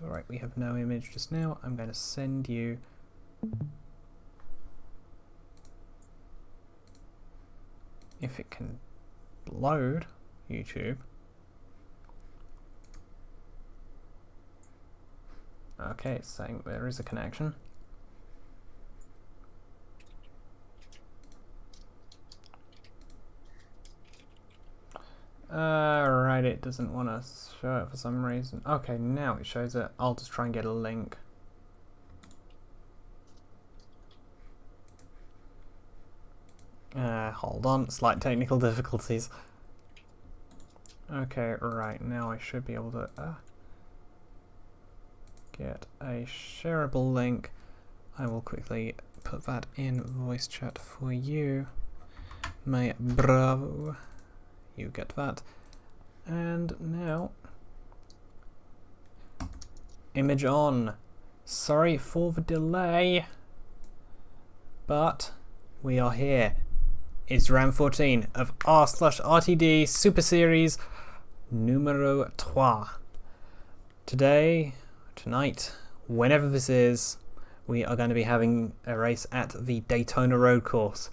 Alright, we have no image just now. I'm going to send you if it can load YouTube. Okay, it's saying there is a connection. Right, it doesn't want to show it for some reason. Okay, now it shows it. I'll just try and get a link. Hold on, slight technical difficulties. Okay, right, now I should be able to get a shareable link. I will quickly put that in voice chat for you. My bravo. You get that. And now, image on. Sorry for the delay, but we are here. It's round 14 of R/RTD Super Series numero 3. Tonight, whenever this is, we are going to be having a race at the Daytona road course.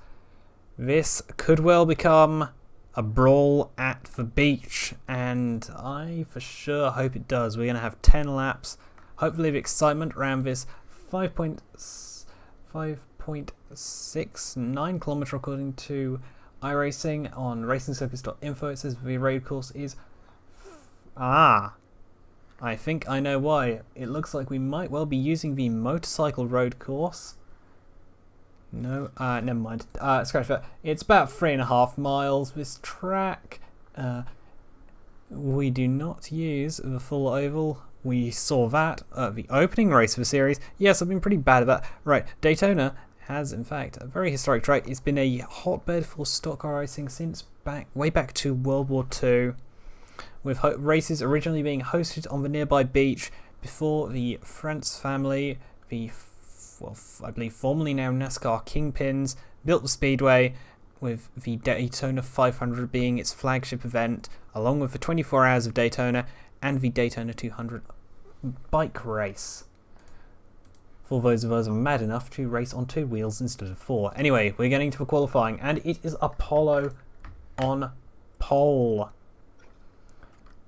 This could well become a brawl at the beach, and I for sure hope it does. We're going to have 10 laps. Hopefully the excitement around this 5.69 kilometer according to iRacing on racingcircus.info. It says the road course is I think I know why. It looks like we might well be using the motorcycle road course. No, never mind. Scratch that. It's about 3.5 miles, this track. We do not use the full oval. We saw that at the opening race of the series. Yes, I've been pretty bad at that. Right, Daytona has, in fact, a very historic track. It's been a hotbed for stock car racing since way back to World War II, with races originally being hosted on the nearby beach before the France family, I believe formerly now NASCAR kingpins, built the speedway, with the Daytona 500 being its flagship event, along with the 24 Hours of Daytona and the Daytona 200 bike race. For those of us who are mad enough to race on 2 wheels instead of 4. Anyway, we're getting to the qualifying, and it is Apollo on pole.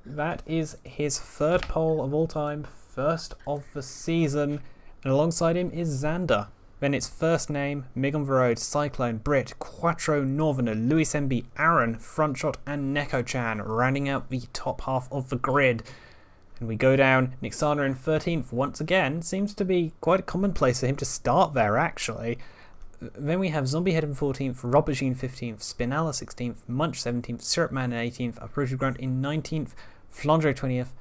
That is his 3rd pole of all time, 1st of the season, and alongside him is Xander. Then it's First Name, Mig on the Road, Cyclone, Brit, Quattro, Northerner, Louis MB, Aaron, Frontshot, and Neko-chan, rounding out the top half of the grid. And we go down, Nyxana in 13th once again. Seems to be quite a commonplace for him to start there, actually. Then we have Zombiehead in 14th, Robertine 15th, Spinella 16th, Munch 17th, Syrupman in 18th, Uprooted Grunt in 19th, Flandre 20th,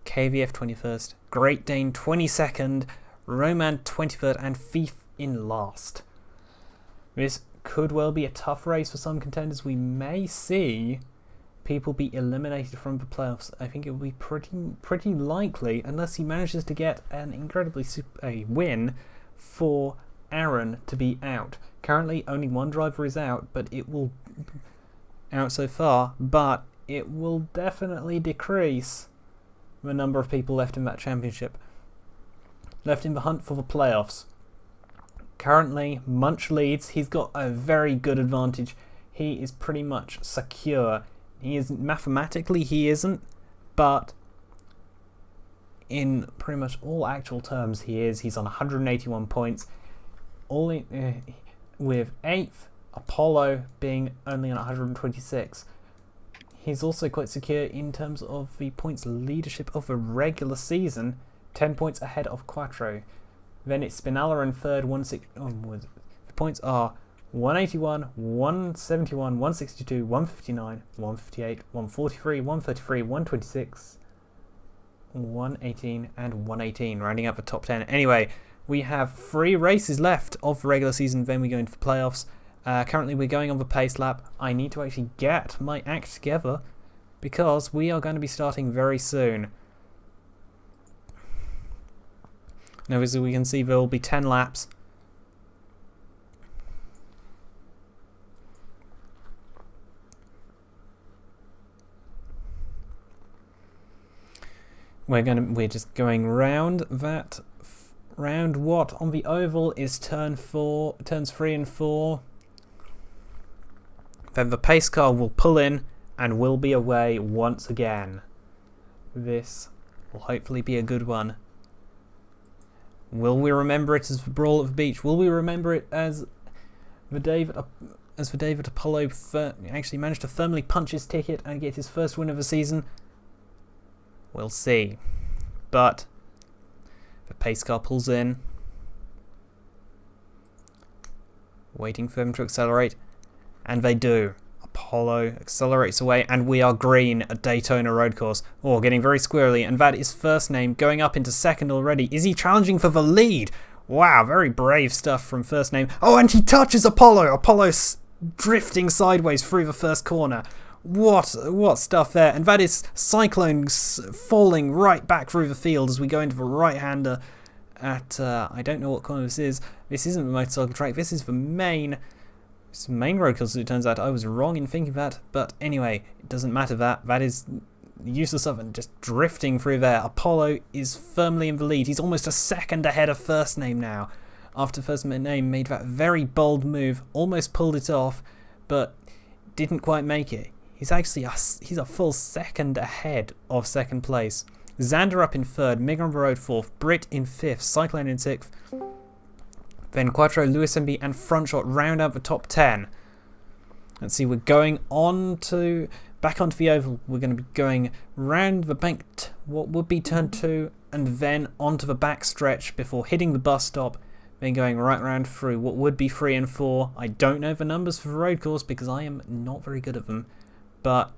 KVF 21st, Great Dane 22nd, Roman 23rd, and Thief in last. This could well be a tough race for some contenders. We may see people be eliminated from the playoffs. I think it will be pretty likely, unless he manages to get an incredibly win, for Aaron to be out. Currently only one driver is out, but it will out so far, but it will definitely decrease the number of people left in that championship, left in the hunt for the playoffs. Currently Munch leads. He's got a very good advantage. He is pretty much secure. He isn't mathematically, he isn't, but in pretty much all actual terms he is. He's on 181 points, with 8th Apollo being only on 126. He's also quite secure in terms of the points leadership of the regular season, 10 points ahead of Quattro. Then it's Spinella in 3rd, the points are 181, 171, 162, 159, 158, 143, 133, 126, 118, and 118, rounding out the top 10. Anyway, we have 3 races left of the regular season, then we go into the playoffs. Currently we're going on the pace lap. I need to actually get my act together because we are going to be starting very soon. Now, as we can see, there will be 10 laps. We're just going round that. Round what on the oval is turns 3 and 4. Then the pace car will pull in and will be away once again. This will hopefully be a good one. Will we remember it as the Brawl at the Beach? Will we remember it as the David Apollo actually managed to firmly punch his ticket and get his first win of the season? We'll see. But the pace car pulls in, waiting for them to accelerate, and they do. Apollo accelerates away, and we are green at Daytona road course. Oh, getting very squirrely, and that is First Name going up into second already. Is he challenging for the lead? Wow, very brave stuff from First Name. Oh, and he touches Apollo. Apollo's drifting sideways through the first corner. What stuff there. And that is Cyclone falling right back through the field as we go into the right-hander at, I don't know what corner this is. This isn't the motorcycle track. This is the main road course, it turns out. I was wrong in thinking that. But anyway, it doesn't matter that. That is useless of and just drifting through there. Apollo is firmly in the lead. He's almost a second ahead of First Name now. After First Name made that very bold move, almost pulled it off, but didn't quite make it. He's actually he's a full second ahead of second place. Xander up in third, Mig on the road fourth, Britt in fifth, Cyclone in sixth. Then Quattro, Lewis MB and Frontshot round out the top 10. Let's see, we're going on to back onto the oval. We're going to be going round the bank, what would be turn 2, and then onto the back stretch before hitting the bus stop. Then going right round through what would be 3 and 4. I don't know the numbers for the road course because I am not very good at them. But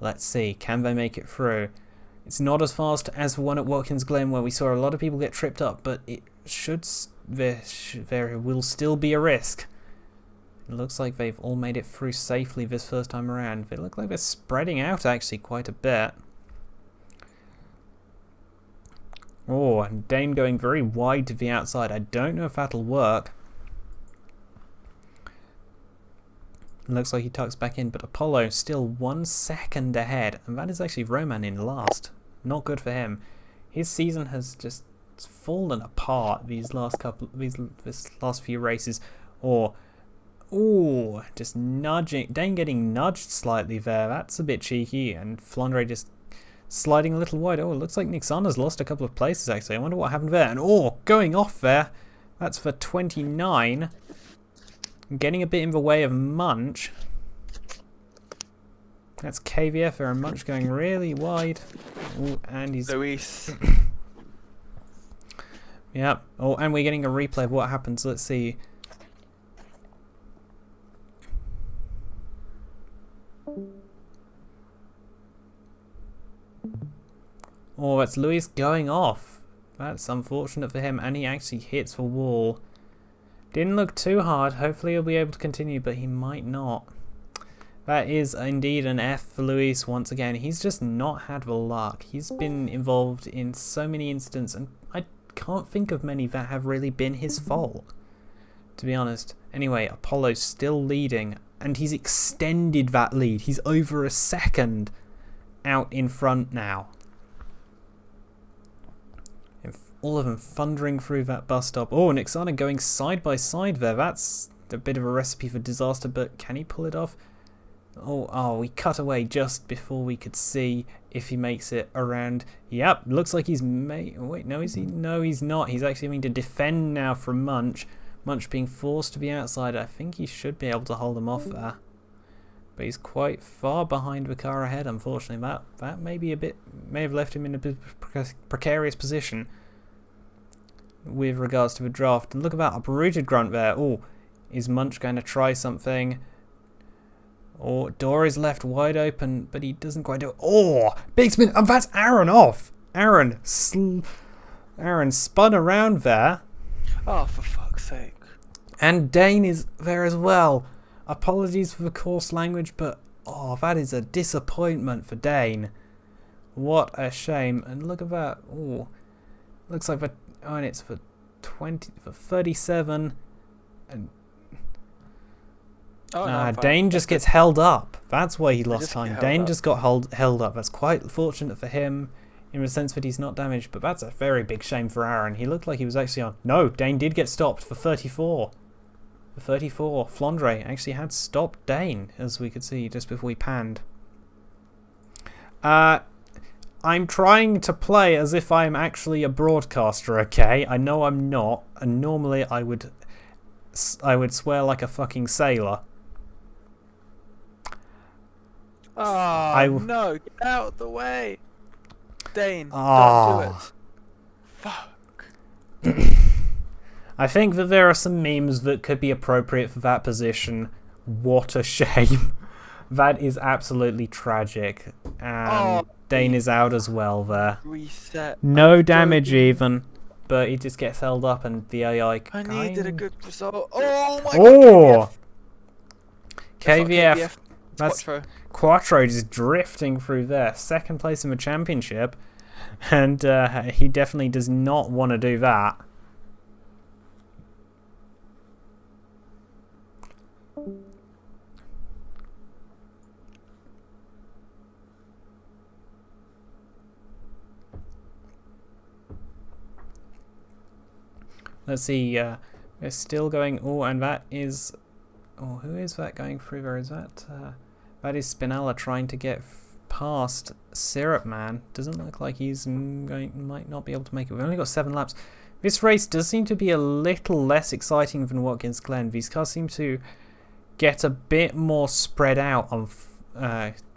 let's see, can they make it through? It's not as fast as the one at Watkins Glen where we saw a lot of people get tripped up, but it should there will still be a risk. It looks like they've all made it through safely this first time around. They look like they're spreading out actually quite a bit. Oh, and Dane going very wide to the outside. I don't know if that'll work. Looks like he tucks back in, but Apollo still 1 second ahead, and that is actually Roman in last. Not good for him. His season has just fallen apart these last few races. Or, ooh, just nudging. Dane getting nudged slightly there. That's a bit cheeky, and Flandre just sliding a little wide. Oh, it looks like Nyxana's lost a couple of places actually. I wonder what happened there. And oh, going off there. That's for 29. Getting a bit in the way of Munch. That's KVF there, and Munch going really wide. Ooh, and he's... Luis. Yep. Oh, and we're getting a replay of what happens. Let's see. Oh, that's Luis going off. That's unfortunate for him, and he actually hits the wall. Didn't look too hard. Hopefully he'll be able to continue, but he might not. That is indeed an F for Luis once again. He's just not had the luck. He's been involved in so many incidents, and I can't think of many that have really been his fault, to be honest. Anyway, Apollo's still leading, and he's extended that lead. He's over a second out in front now. All of them thundering through that bus stop. Oh, Nyxana going side by side there. That's a bit of a recipe for disaster, but can he pull it off? Oh, he cut away just before we could see if he makes it around. Yep, looks like he's wait, no, is he? No, he's not. He's actually having to defend now from Munch. Munch being forced to the outside. I think he should be able to hold him off there. But he's quite far behind the car ahead, unfortunately. That may have left him in a bit precarious position with regards to the draft. And look at that uprooted grunt there. Oh, is Munch going to try something? Oh, door is left wide open, but he doesn't quite do it. Oh, big spin, and that's Aaron off. Aaron spun around there. Oh, for fuck's sake. And Dane is there as well. Apologies for the coarse language, but oh, that is a disappointment for Dane. What a shame. And look at that. Oh, looks like and it's for 37, and Dane just gets held up. That's why he lost time. Dane just got held up. That's quite fortunate for him. in the sense that he's not damaged, but that's a very big shame for Aaron. He looked like he was actually on... No, Dane did get stopped for 34. For 34, Flandre actually had stopped Dane, as we could see just before we panned. I'm trying to play as if I'm actually a broadcaster, okay? I know I'm not, and normally I would swear like a fucking sailor. Oh, no, get out of the way. Dane, Oh. don't do it. Fuck. I think that there are some memes that could be appropriate for that position. What a shame. That is absolutely tragic. And Dane is out as well there. Reset. No damage even. But he just gets held up and the AI... I needed a good result. Oh my god, KVF. KVF. That's Quattro. Quattro just drifting through there. Second place in the championship. And he definitely does not want to do that. Let's see, we're still going... Oh, and that is... Oh, who is that going through there? Is that... that is Spinella trying to get past Syrup Man. Doesn't look like he's might not be able to make it. We've only got 7 laps. This race does seem to be a little less exciting than Watkins Glen. These cars seem to get a bit more spread out on...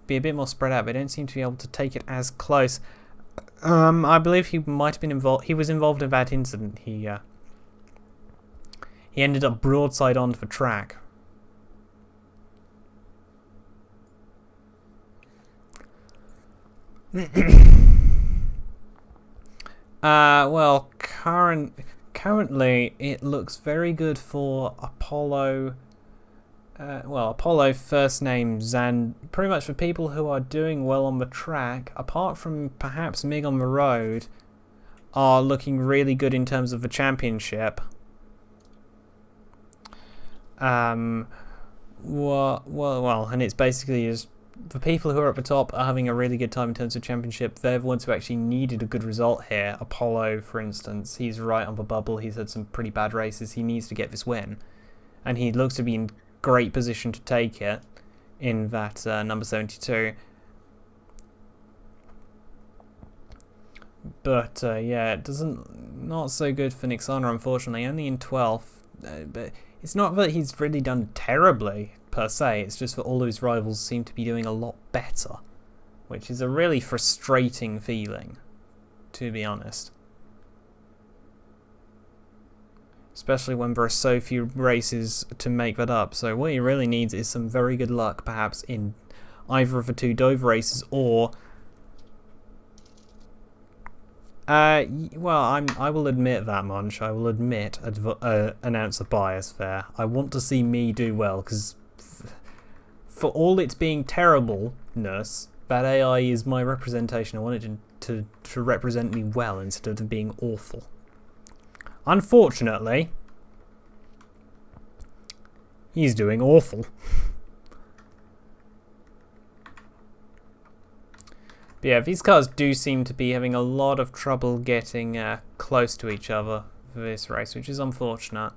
be a bit more spread out. They don't seem to be able to take it as close. I believe he might have been involved... He was involved in that incident. He ended up broadside onto the track. Well, currently it looks very good for Apollo. Well, Apollo first name Zan. Pretty much for people who are doing well on the track, apart from perhaps Mig on the road, are looking really good in terms of the championship. Well, and it's basically just the people who are at the top are having a really good time in terms of championship. They're the ones who actually needed a good result here. Apollo, for instance, he's right on the bubble. He's had some pretty bad races. He needs to get this win, and he looks to be in great position to take it in that number 72. But yeah, it not so good for Nyxana, unfortunately. Only in 12th, but it's not that he's really done terribly per se. It's just that all of his rivals seem to be doing a lot better, which is a really frustrating feeling, to be honest. Especially when there are so few races to make that up. So what he really needs is some very good luck, perhaps in either of the 2 Dover races, or well, I will admit that much. I will admit announcer bias there. I want to see me do well, because for all its being terribleness, that AI is my representation. I want it to represent me well instead of being awful. Unfortunately, he's doing awful. But yeah, these cars do seem to be having a lot of trouble getting close to each other for this race, which is unfortunate.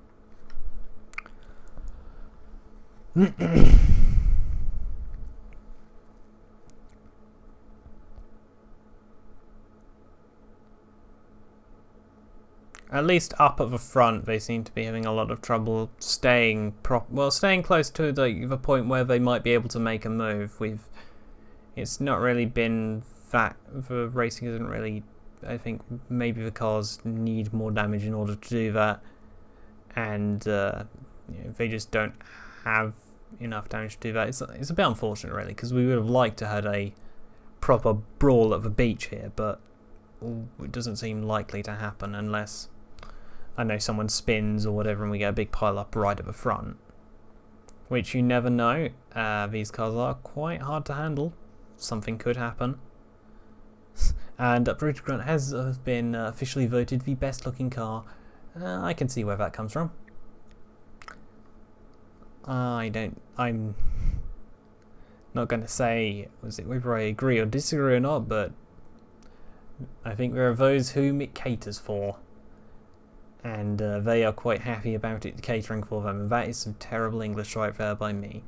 At least up at the front, they seem to be having a lot of trouble staying close to the point where they might be able to make a move. It's not really been that. The racing isn't really. I think maybe the cars need more damage in order to do that, and they just don't have enough damage to do that. It's a bit unfortunate, really, because we would have liked to have had a proper brawl at the beach here, but it doesn't seem likely to happen unless, I know, someone spins or whatever and we get a big pile up right at the front, which you never know. These cars are quite hard to handle. Something could happen. And Uprooted Grunt has been officially voted the best looking car. I can see where that comes from. I'm not going to say whether I agree or disagree or not, but I think there are those whom it caters for, and they are quite happy about it catering for them, and that is some terrible English right there by me.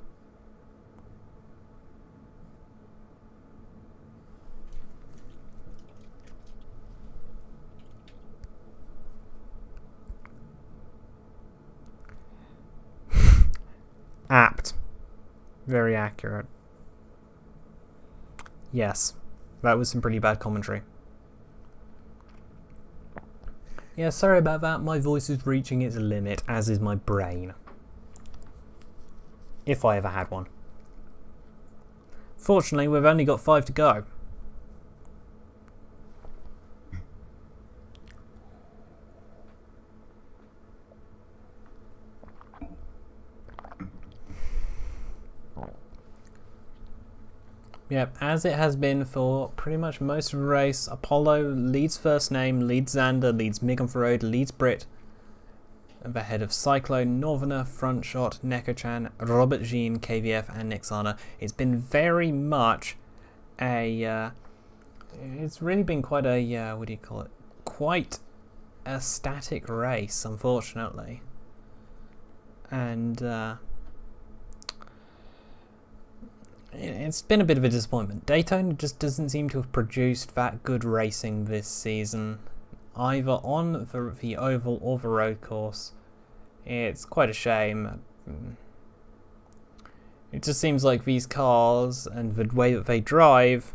Apt. Very accurate. Yes, that was some pretty bad commentary. Yeah, sorry about that. My voice is reaching its limit, as is my brain. If I ever had one. Fortunately, we've only got 5 to go. Yep, as it has been for pretty much most of the race, Apollo leads first name, leads Xander, leads Megan Road, leads Brit, ahead of Cyclone, Northerner, Front Shot, Neko-chan, Robert Jean, KVF and Nyxana. It's been very much a, it's really been quite a, what do you call it, quite a static race, unfortunately. And, it's been a bit of a disappointment. Daytona just doesn't seem to have produced that good racing this season, either on the oval or the road course. It's quite a shame. It just seems like these cars and the way that they drive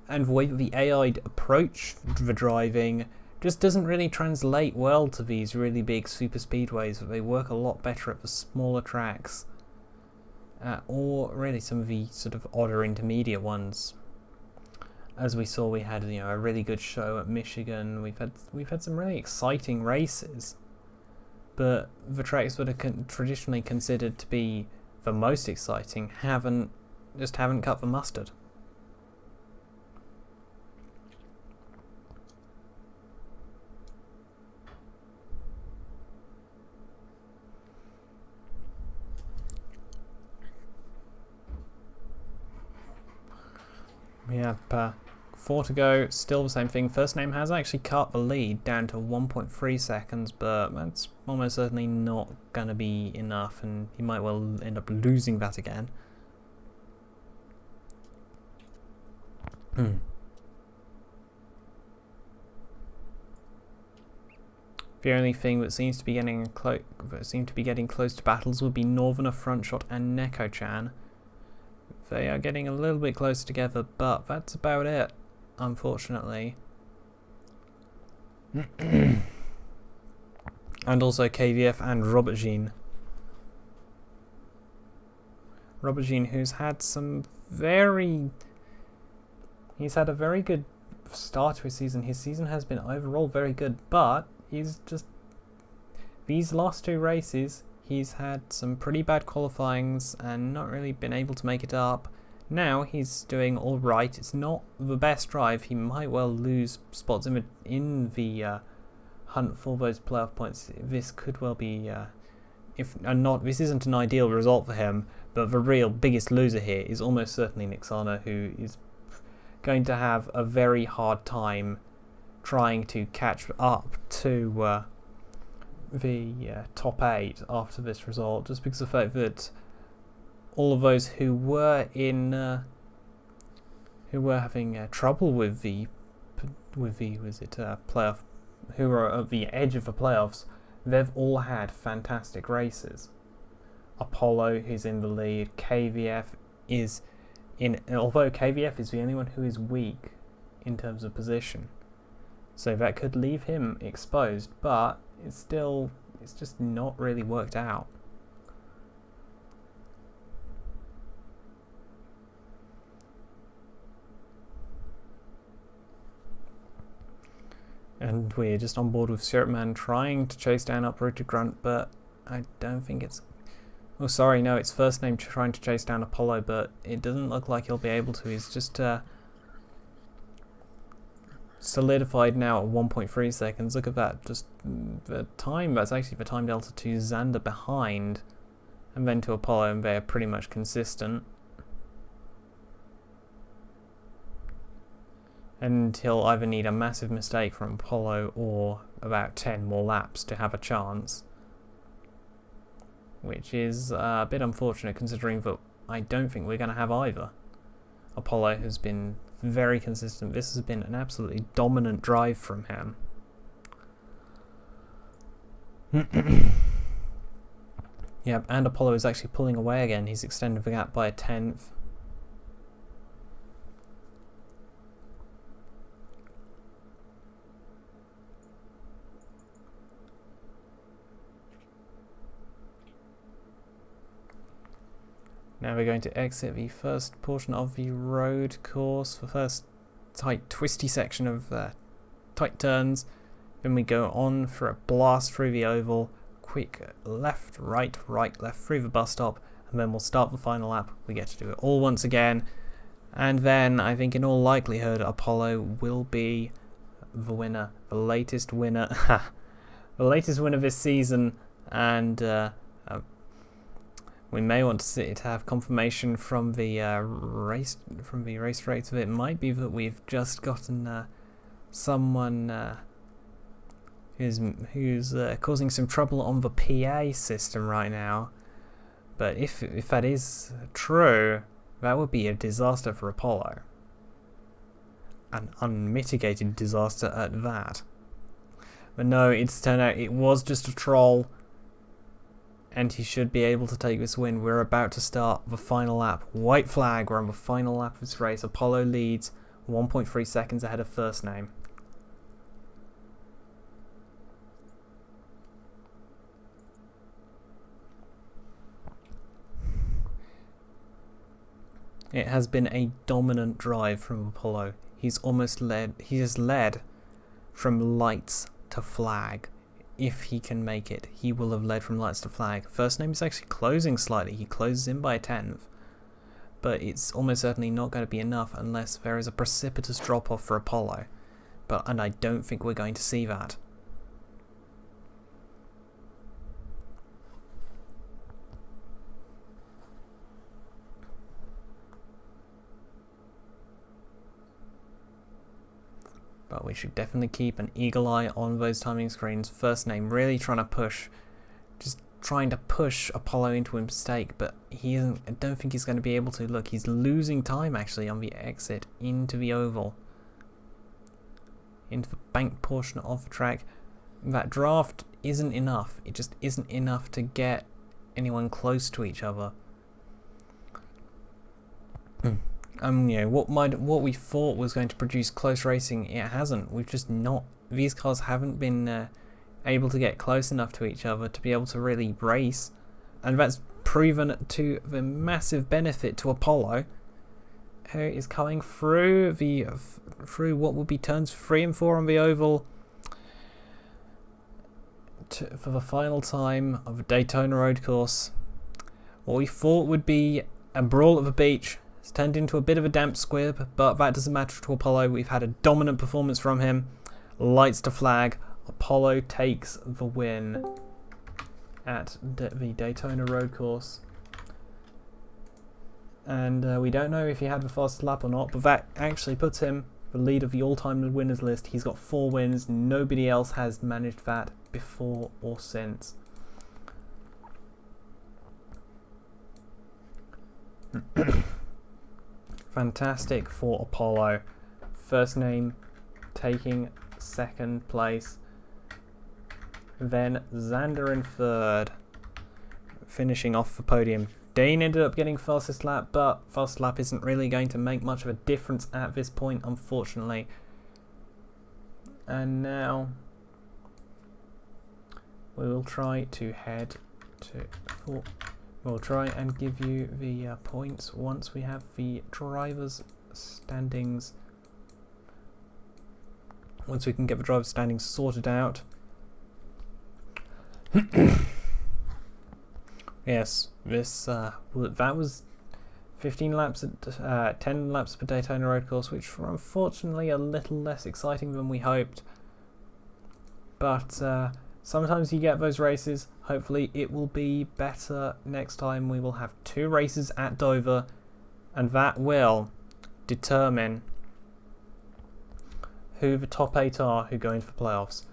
and the way that the AI approach the driving just doesn't really translate well to these really big super speedways. They work a lot better at the smaller tracks. Or really some of the sort of odder intermediate ones. As we saw, we had a really good show at Michigan. We've had some really exciting races, but the tracks that are traditionally considered to be the most exciting haven't cut the mustard. Yep, 4 to go, still the same thing. First name has actually cut the lead down to 1.3 seconds, but that's almost certainly not going to be enough, and he might well end up losing that again. The only thing that seems to be getting close to battles would be Northerner, Front Shot, and Neko-chan. They are getting a little bit closer together, but that's about it, unfortunately. And also KVF and Robert Jean. Robert Jean, who's had he's had a very good start to his season. His season has been overall very good, but he's just, these last 2 races, he's had some pretty bad qualifyings and not really been able to make it up. Now he's doing all right. It's not the best drive. He might well lose spots in the hunt for those playoff points. This could well be, this isn't an ideal result for him, but the real biggest loser here is almost certainly Nyxana, who is going to have a very hard time trying to catch up to the top 8 after this result, just because of the fact that all of those who were having trouble with the playoff, who are at the edge of the playoffs, they've all had fantastic races. Apollo, who's in the lead, KVF is although KVF is the only one who is weak in terms of position, so that could leave him exposed, but it's just not really worked out. And we're just on board with Shirtman trying to chase down Uprooted Grunt, but I don't think it's... Oh, sorry, no, it's First Name trying to chase down Apollo, but it doesn't look like he'll be able to. He's just solidified now at 1.3 seconds. Look at that, just the time, that's actually the time delta to Xander behind, and then to Apollo, and they're pretty much consistent. and he'll either need a massive mistake from Apollo or about 10 more laps to have a chance, which is a bit unfortunate considering that I don't think we're going to have either. Apollo has been very consistent. This has been an absolutely dominant drive from him. Yep, and Apollo is actually pulling away again. He's extended the gap by a 10th. Now we're going to exit the first portion of the road course, the first tight twisty section of tight turns. Then we go on for a blast through the oval, quick left, right, left through the bus stop, and then we'll start the final lap. We get to do it all once again, and then I think in all likelihood Apollo will be the winner, the latest winner, the latest winner this season, and we may want to have confirmation from the race director. It might be that we've just gotten someone who's causing some trouble on the PA system right now. But if that is true, that would be a disaster for Apollo, an unmitigated disaster at that. But no, it's turned out it was just a troll, and he should be able to take this win. We're about to start the final lap. White flag, we're on the final lap of this race. Apollo leads 1.3 seconds ahead of first name. It has been a dominant drive from Apollo. He has led from lights to flag. If he can make it, he will have led from lights to flag. First name is actually closing slightly. He closes in by a 10th. But it's almost certainly not going to be enough unless there is a precipitous drop-off for Apollo. And I don't think we're going to see that. But we should definitely keep an eagle eye on those timing screens. First name really trying to push Apollo into a mistake, but he isn't. I don't think he's going to be able to. Look, he's losing time actually on the exit into the oval, into the bank portion of the track. That draft isn't enough. It just isn't enough to get anyone close to each other. What we thought was going to produce close racing, it hasn't. We've just not. These cars haven't been able to get close enough to each other to be able to really race, and that's proven to the massive benefit to Apollo, who is coming through what will be turns 3 and 4 on the oval for the final time of the Daytona road course. What we thought would be a brawl at the beach. It's turned into a bit of a damp squib, but that doesn't matter to Apollo. We've had a dominant performance from him. Lights to flag. Apollo takes the win at the Daytona road course. And we don't know if he had the fastest lap or not, but that actually puts him the lead of the all-time winners list. He's got 4 wins. Nobody else has managed that before or since. Fantastic for Apollo. First name taking 2nd place. Then Xander in 3rd, finishing off the podium. Dane ended up getting fastest lap, but fastest lap isn't really going to make much of a difference at this point, unfortunately. And now we will try to head to... We'll try and give you the points once we have the drivers' standings. Once we can get the drivers' standings sorted out. Yes, that was 15 laps at 10 laps per Daytona road course, which were unfortunately a little less exciting than we hoped. But sometimes you get those races. Hopefully it will be better next time. We will have 2 races at Dover, and that will determine who the top 8 are who go into the playoffs.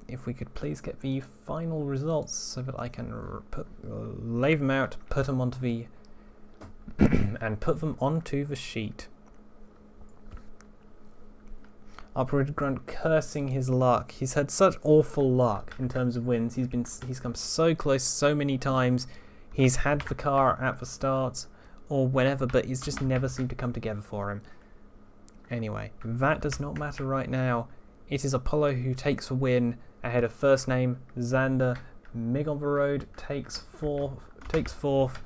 If we could please get the final results so that I can lay them out, put them onto the and put them onto the sheet. Operator Grunt cursing his luck. He's had such awful luck in terms of wins. He's come so close so many times. He's had the car at the start or whenever, but it's just never seemed to come together for him. Anyway, that does not matter right now. It is Apollo who takes the win ahead of first name Xander. Mig on the road takes fourth.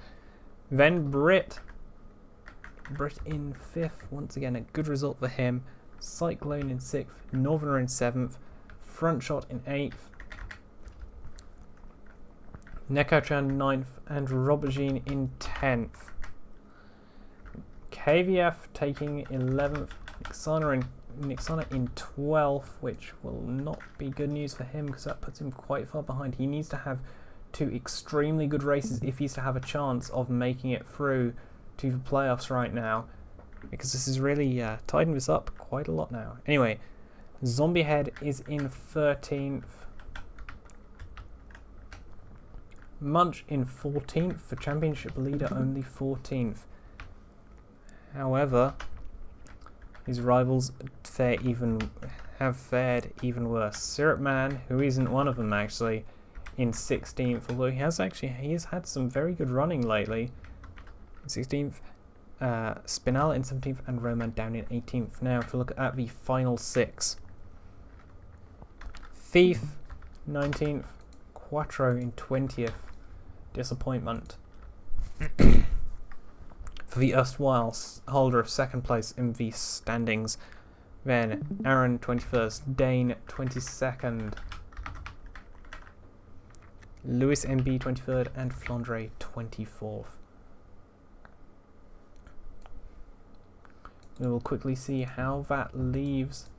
Then Brit in 5th. Once again, a good result for him. Cyclone in 6th. Northerner in 7th. Front Shot in 8th. Nekochan 9th. And Robertjean in 10th. KVF taking 11th. Nyxana in 12th, which will not be good news for him because that puts him quite far behind. He needs to have 2 extremely good races if he's to have a chance of making it through to the playoffs right now, because this is really tidying this up quite a lot now. Anyway, Zombie Head is in 13th. Munch in 14th, the championship leader only 14th. However, his rivals have fared even worse. Syrup Man, who isn't one of them actually, in 16th, although he has had some very good running lately. In 16th, Spinal in 17th, and Roman down in 18th. Now to look at the final 6. Thief, 19th, Quattro in 20th. Disappointment for the erstwhile holder of 2nd place in the standings. Then Aaron 21st, Dane 22nd, Lewis MB 23rd, and Flandre 24th. We will quickly see how that leaves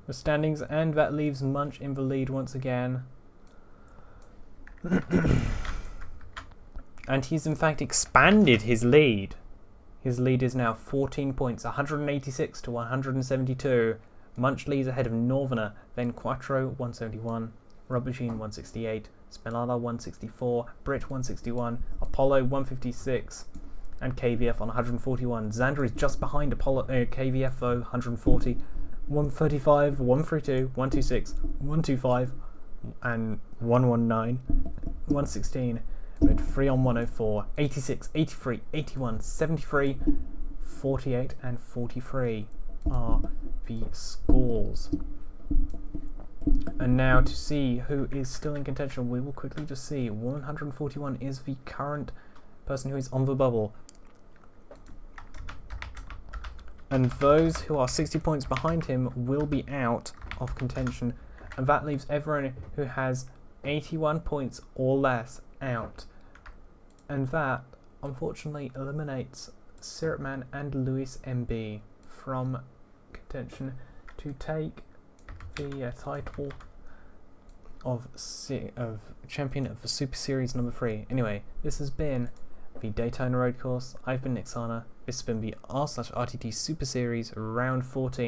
the standings, and that leaves Munch in the lead once again. And he's in fact expanded his lead. His lead is now 14 points, 186 to 172. Munch leads ahead of Northerner, then Quattro 171, Robertjean 168, Spinala 164, Brit 161, Apollo 156, and KVF on 141. Xander is just behind KVF though, 140, 135, 132, 126, 125, and 119, 116. With 3 on 104, 86, 83, 81, 73, 48, and 43 are the scores. And now to see who is still in contention, we will quickly just see 141 is the current person who is on the bubble. And those who are 60 points behind him will be out of contention. And that leaves everyone who has 81 points or less out. And that, unfortunately, eliminates Syrup Man and Lewis MB from contention to take the title of champion of the Super Series number 3. Anyway, this has been the Daytona Road Course. I've been Nyxana. This has been the R/RTD Super Series round 14.